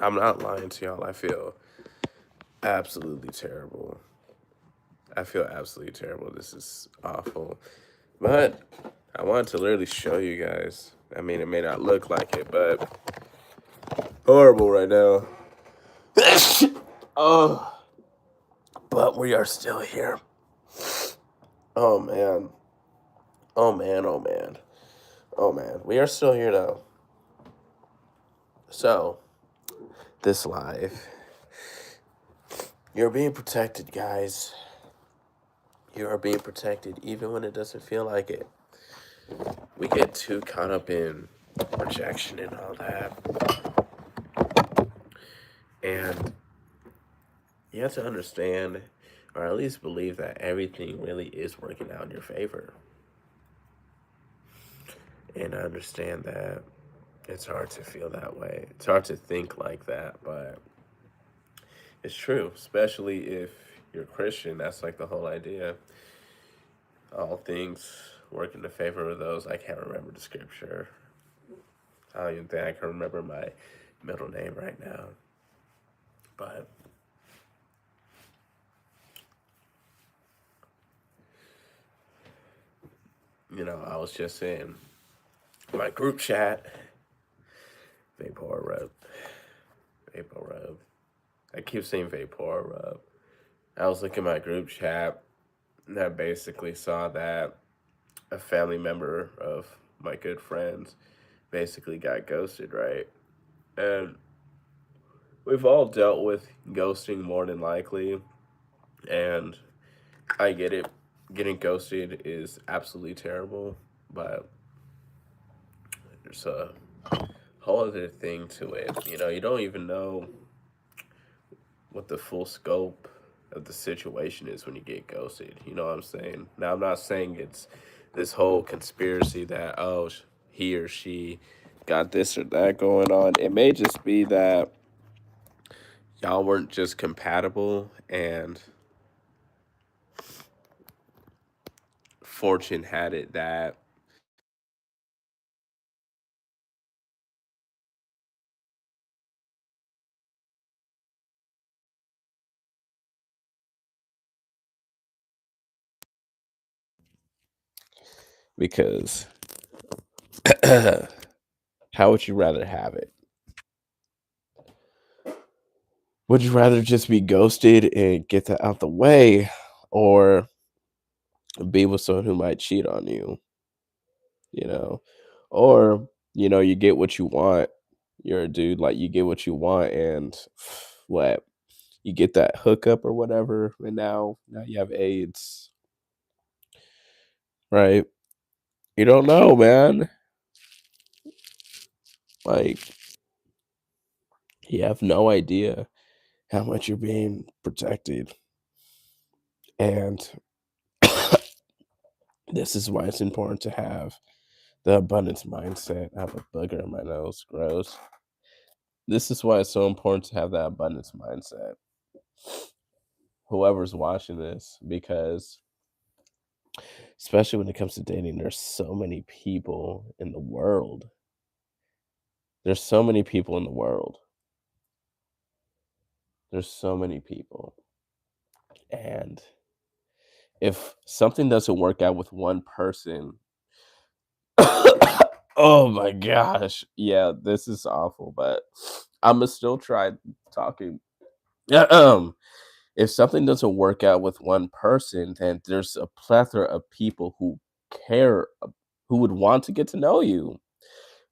I'm not lying to y'all. I feel absolutely terrible. I feel absolutely terrible. This is awful. But I wanted to literally show you guys. I mean, it may not look like it, but horrible right now. Oh, but we are still here. Oh man. Oh man. Oh man. Oh man. We are still here though. So, this live. You're being protected, guys. You are being protected even when it doesn't feel like it. We get too caught up in rejection and all that. And you have to understand, or at least believe, that everything really is working out in your favor. And I understand that it's hard to feel that way. It's hard to think like that, but it's true, especially if you're Christian. That's like the whole idea. All things work in the favor of those. I can't remember the scripture. I don't even think I can remember my middle name right now. But I was just in my group chat. Vapor rub. Vapor rub. I keep saying vapor rub. I was looking at my group chat and I basically saw that a family member of my good friends basically got ghosted, right? And we've all dealt with ghosting more than likely, and I get it. Getting ghosted is absolutely terrible, but there's a whole other thing to it. You don't even know what the full scope of the situation is when you get ghosted. You know what I'm saying? Now, I'm not saying it's this whole conspiracy that, oh, he or she got this or that going on. It may just be that y'all weren't just compatible and fortune had it that because how would you rather have it? Would you rather just be ghosted and get that out the way, or be with someone who might cheat on you? You know, or you get what you want. You're a dude, like, you get what you want, and what, you get that hookup or whatever, and now you have AIDS, right? You don't know, man. Like, you have no idea how much you're being protected, and this is why it's important to have the abundance mindset. I have a booger in my nose. Gross. This is why it's so important to have that abundance mindset. Whoever's watching this, because especially when it comes to dating, there's so many people in the world. There's so many people in the world. There's so many people. And if something doesn't work out with one person, oh my gosh. Yeah, this is awful, but I'm going to still try talking. If something doesn't work out with one person, then there's a plethora of people who care, who would want to get to know you.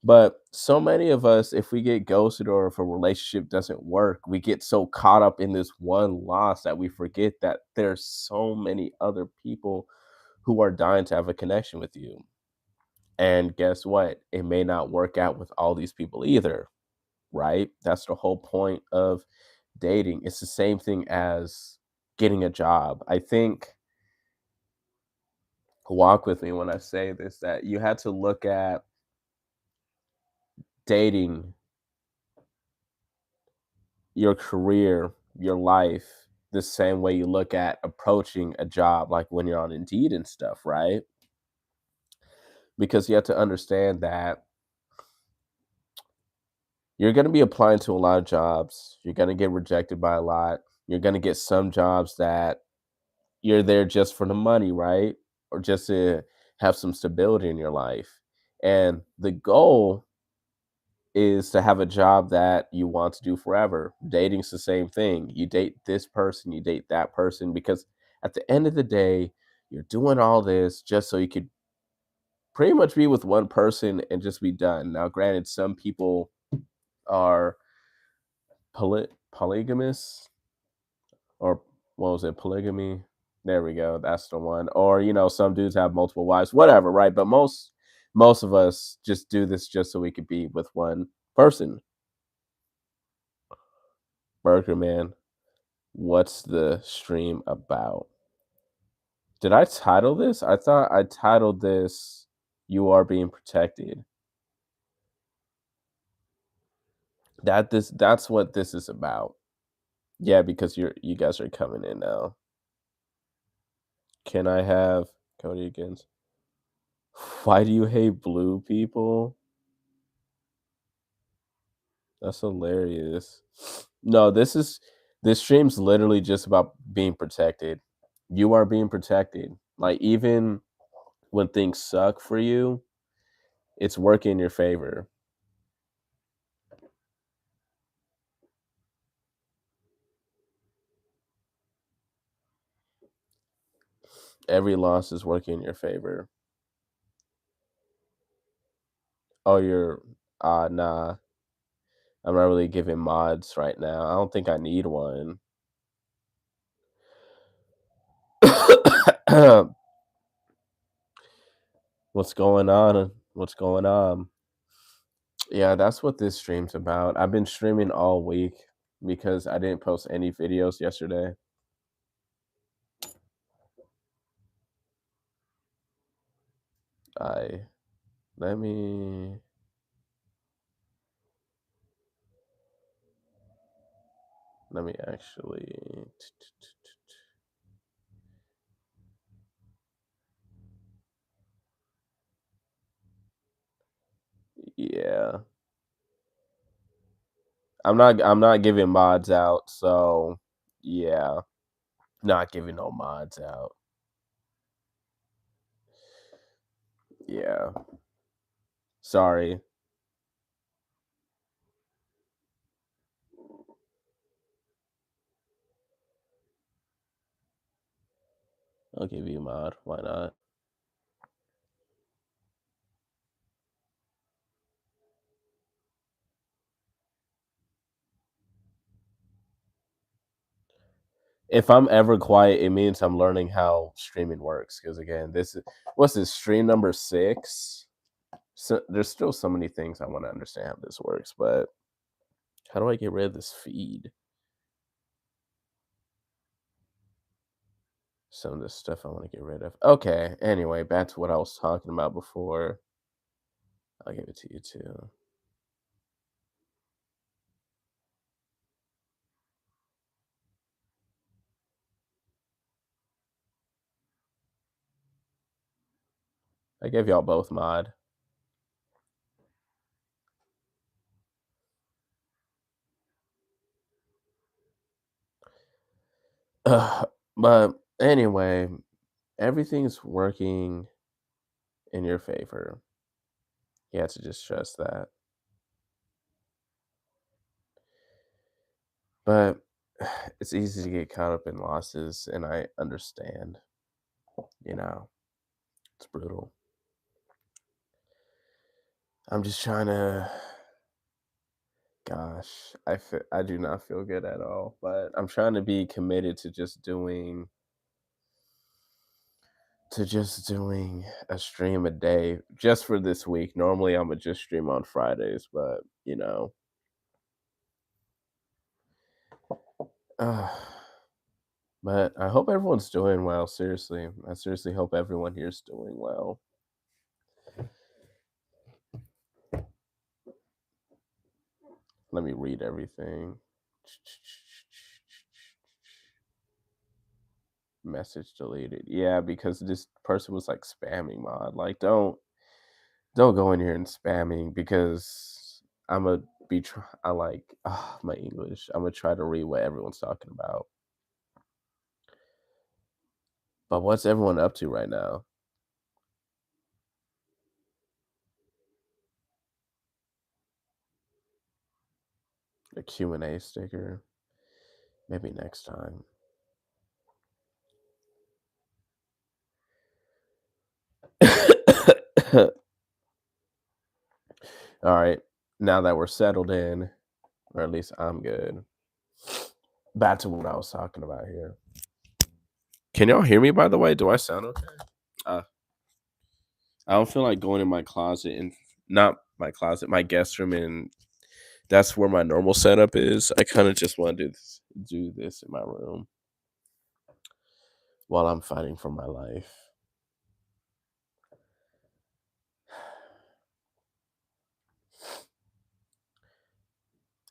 But so many of us, if we get ghosted or if a relationship doesn't work, we get so caught up in this one loss that we forget that there's so many other people who are dying to have a connection with you. And guess what? It may not work out with all these people either, right? That's the whole point of dating. It's the same thing as getting a job. I think, walk with me when I say this, that you had to look at dating, your career, your life, the same way you look at approaching a job, like when you're on Indeed and stuff, right? Because you have to understand that you're going to be applying to a lot of jobs. You're going to get rejected by a lot. You're going to get some jobs that you're there just for the money, right? Or just to have some stability in your life. And the goal is to have a job that you want to do forever. Dating's the same thing. You date this person, you date that person, because at the end of the day, you're doing all this just so you could pretty much be with one person and just be done. Now, granted, some people are polygamous, or what was it, polygamy? There we go. That's the one. Or some dudes have multiple wives, whatever, right? But most of us just do this just so we could be with one person. Burger Man, what's the stream about? Did I title this? I thought I titled this "You Are Being Protected." That's what this is about. Yeah, because you guys are coming in now. Can I have Cody again? Why do you hate blue people? That's hilarious. No, this stream's literally just about being protected. You are being protected. Like, even when things suck for you, it's working in your favor. Every loss is working in your favor. Oh, nah. I'm not really giving mods right now. I don't think I need one. What's going on? What's going on? Yeah, that's what this stream's about. I've been streaming all week because I didn't post any videos yesterday. I let me actually. Yeah. I'm not giving mods out, so yeah. Not giving no mods out. Yeah. Sorry. I'll give you a mod. Why not? If I'm ever quiet, it means I'm learning how streaming works. Because again, this is what's this stream number 6? So there's still so many things I want to understand how this works, but how do I get rid of this feed? Some of this stuff I want to get rid of. Okay, anyway, back to what I was talking about before. I'll give it to you too. I gave y'all both mod. But anyway, everything's working in your favor. You have to just trust that. But it's easy to get caught up in losses, and I understand. You know, it's brutal. I'm just trying to. Gosh, I do not feel good at all. But I'm trying to be committed to just doing a stream a day just for this week. Normally, I'm gonna just stream on Fridays, but uh, but I hope everyone's doing well. Seriously, I seriously hope everyone here's doing well. Let me read everything. Message deleted. Yeah, because this person was like spamming mod. Like, don't go in here and spamming, because I'm a I like my English. I'm gonna try to read what everyone's talking about. But what's everyone up to right now? A Q&A sticker. Maybe next time. All right. Now that we're settled in, or at least I'm good. Back to what I was talking about here. Can y'all hear me, by the way? Do I sound okay? Uh, I don't feel like going in my closet and not my closet, my guest room, and that's where my normal setup is. I kind of just want to do this in my room while I'm fighting for my life.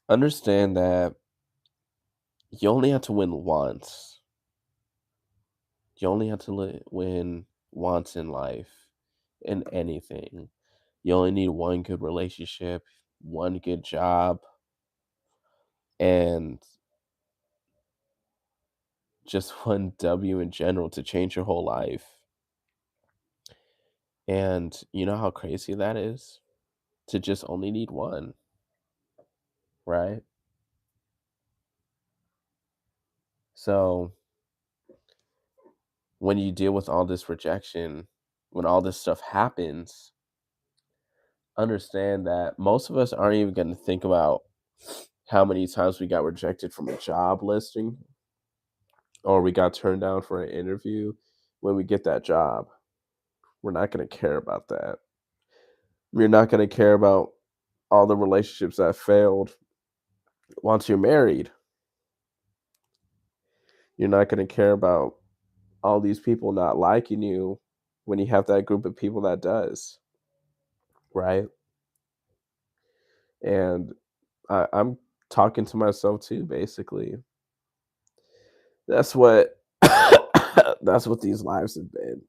Understand that you only have to win once. You only have to win once in life, in anything. You only need one good relationship, one good job, and just one W in general to change your whole life. And you know how crazy that is? To just only need one, right? So when you deal with all this rejection, when all this stuff happens, understand that most of us aren't even going to think about how many times we got rejected from a job listing or we got turned down for an interview when we get that job. We're not going to care about that. We're not going to care about all the relationships that failed once you're married. You're not going to care about all these people not liking you when you have that group of people that does, right? And I'm talking to myself too, basically. That's what that's what these lives have been.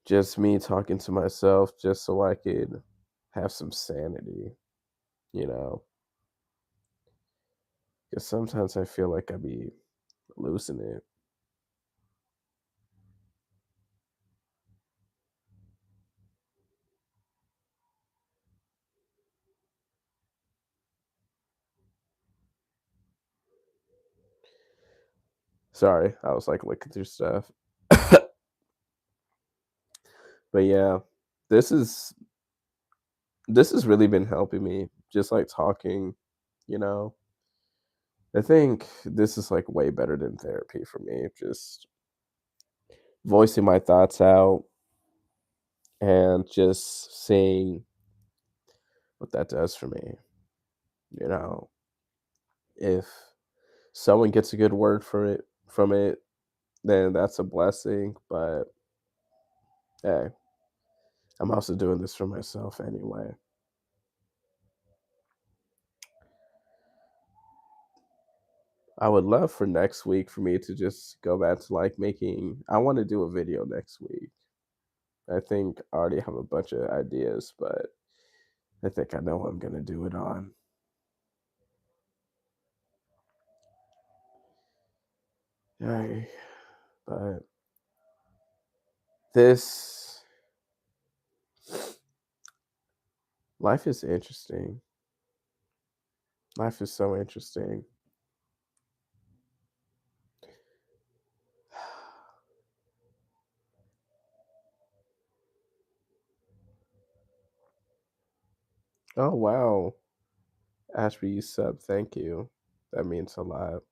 Just me talking to myself just so I could have some sanity, you know. Because sometimes I feel like I be losing it. Sorry, I was like looking through stuff. But yeah, this is this has really been helping me. Just like talking, you know. I think this is like way better than therapy for me. Just voicing my thoughts out and just seeing what that does for me. You know, if someone gets a good word for it from it, then that's a blessing. But hey, I'm also doing this for myself anyway. I would love for next week for me to just go back to like making. I want to do a video next week. I think I already have a bunch of ideas, but I think I know what I'm gonna do it on. Hey, but this life is interesting. Life is so interesting. Oh wow, Ashby, you sub. Thank you. That means a lot.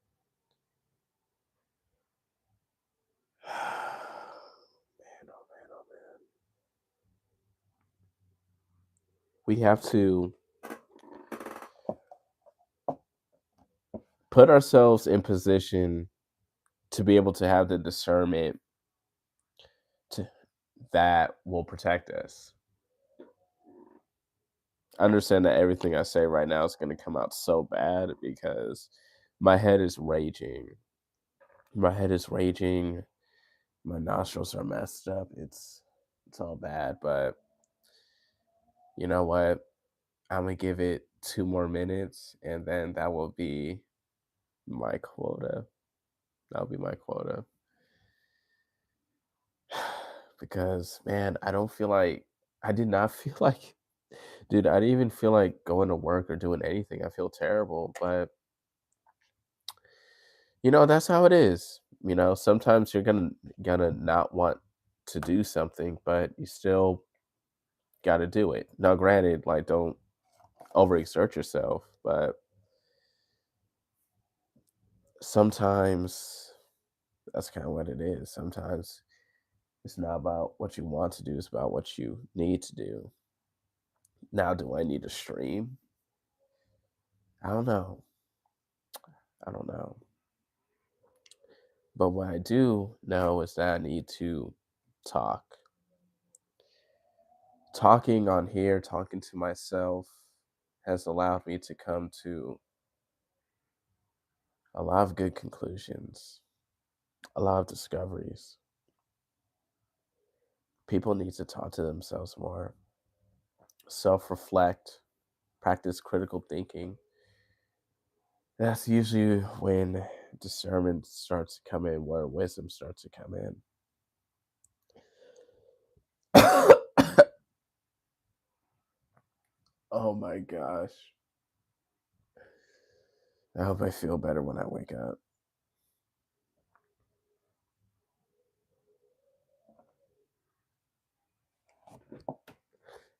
Man, oh man, oh man. We have to put ourselves in position to be able to have the discernment to, that will protect us. I understand that everything I say right now is going to come out so bad because my head is raging. My head is raging. My nostrils are messed up. It's all bad, but you know what? I'm gonna give it 2 more minutes, and then that will be my quota. That'll be my quota. Because man, I don't feel like I did not feel like dude, I didn't even feel like going to work or doing anything. I feel terrible, but that's how it is. Sometimes you're gonna not want to do something, but you still got to do it. Now, granted, like don't overexert yourself, but sometimes that's kind of what it is. Sometimes it's not about what you want to do; it's about what you need to do. Now, do I need to stream? I don't know. I don't know. But what I do know is that I need to talk. Talking on here, talking to myself has allowed me to come to a lot of good conclusions, a lot of discoveries. People need to talk to themselves more, self reflect, practice critical thinking. That's usually when discernment starts to come in, where wisdom starts to come in. Oh my gosh. I hope I feel better when I wake up.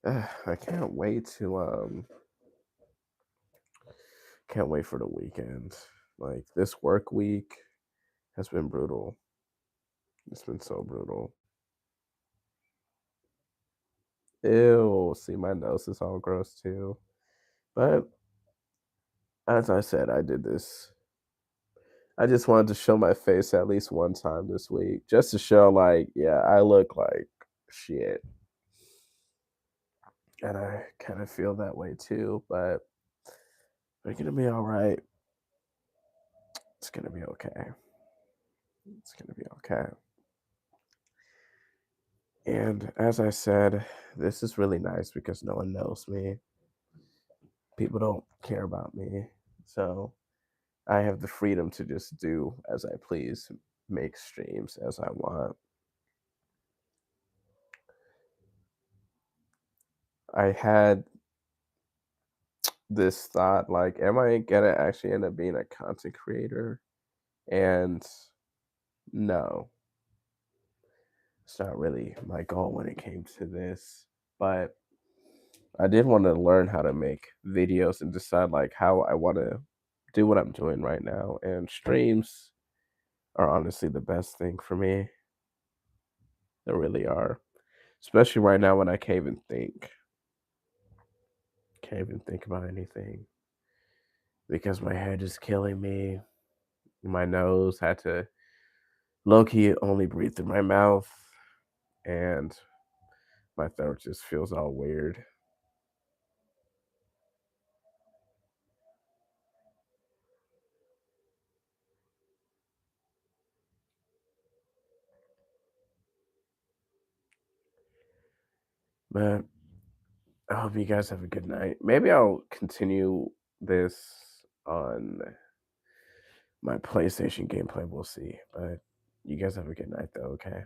I can't wait for the weekend. Like this work week has been brutal. It's been so brutal. Ew, see my nose is all gross too. But as I said, I did this. I just wanted to show my face at least one time this week. Just to show like, yeah, I look like shit. And I kind of feel that way too, but we're gonna be all right. It's gonna be okay. It's gonna be okay. And as I said, this is really nice because no one knows me. People don't care about me. So I have the freedom to just do as I please, make streams as I want. I had this thought like, am I gonna actually end up being a content creator? And no, it's not really my goal when it came to this. But I did want to learn how to make videos and decide like how I want to do what I'm doing right now. And streams are honestly the best thing for me. They really are. Especially right now when I can't even think. Can't even think about anything because my head is killing me. My nose had to low key only breathe through my mouth, and my throat just feels all weird. But I hope you guys have a good night. Maybe I'll continue this on my PlayStation gameplay. We'll see. But you guys have a good night, though, okay?